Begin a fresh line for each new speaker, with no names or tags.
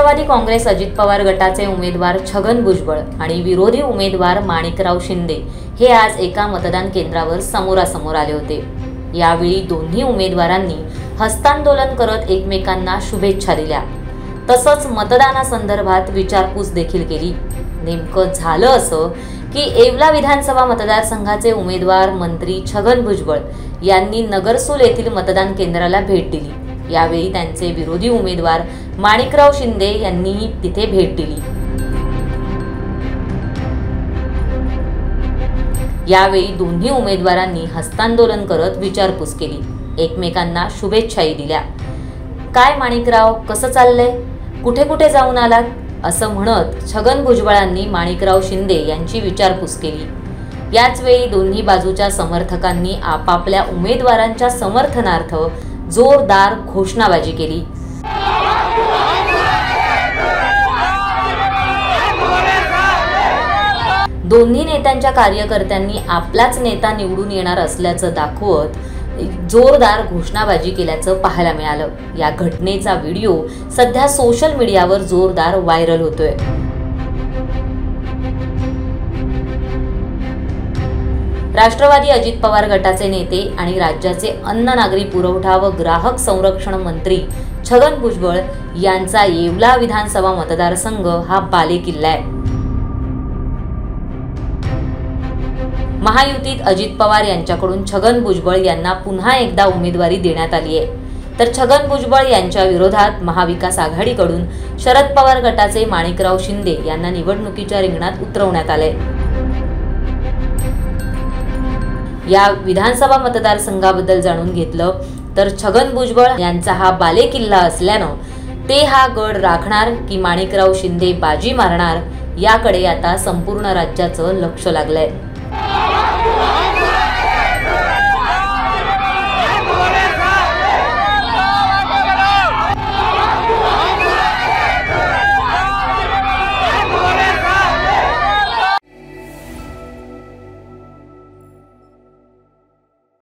राष्ट्रवादी काँग्रेस अजित पवार गटाचे उमेदवार छगन भुजबळ आणि विरोधी उमेदवार माणिकराव शिंदे हे आज एका मतदान केंद्रावर समोरासमोर आले होते। यावेळी दोन्ही उमेदवारांनी हस्तांदोलन करत एकमेकांना शुभेच्छा दिल्या। तसंच मतदानासंदर्भात विचारपूस देखील केली। नेमकं झालं असं की येवला विधानसभा मतदारसंघाचे उमेदवार मंत्री छगन भुजबळ यांनी नगरसूल येथील मतदान केंद्राला भेट दिली। यावेळी त्यांचे विरोधी उमेदवार माणिकराव शिंदे यांनीही तिथे भेट दिली। यावेळी दोन्ही उमेदवारांनी हस्तांदोलन करत विचारपूस केली, एकमेकांना शुभेच्छाही दिल्या। काय माणिकराव, कसं चाललंय, कुठे कुठे जाऊन आलात, असं म्हणत छगन भुजबळांनी माणिकराव शिंदे यांची विचारपूस केली। याच वेळी दोन्ही बाजूच्या समर्थकांनी आपापल्या उमेदवारांच्या समर्थनार्थ जोरदार घोषणाबाजी केली। दोन्ही नेत्यांच्या कार्यकर्त्यांनी आपलाच नेता निवडून येणार असल्याचं दाखवत जोरदार घोषणाबाजी केल्याचं पाहायला मिळालं। या घटनेचा व्हिडिओ सध्या सोशल मीडियावर जोरदार व्हायरल होतोय। राष्ट्रवादी अजित पवार गटाचे नेते आणि राज्याचे अन्न नागरी पुरवठा व ग्राहक संरक्षण मंत्री छगन भुजबळ यांचा येवला विधानसभा मतदारसंघ हा बालेकिल्ला आहे। महायुतीत अजित पवार यांच्याकडून छगन भुजबळ यांना पुन्हा एकदा उमेदवारी देण्यात आली आहे, तर छगन भुजबळ यांच्या विरोधात महाविकास आघाडीकडून शरद पवार गटाचे माणिकराव शिंदे यांना निवडणुकीच्या रिंगणात उतरवण्यात आले। या विधानसभा मतदारसंघाबद्दल जाणून घेतलं तर छगन भुजबळ यांचा हा बालेकिल्ला असल्यानं ते हा गड राखणार की माणिकराव शिंदे बाजी मारणार याकडे आता संपूर्ण राज्याचं लक्ष लागलंय।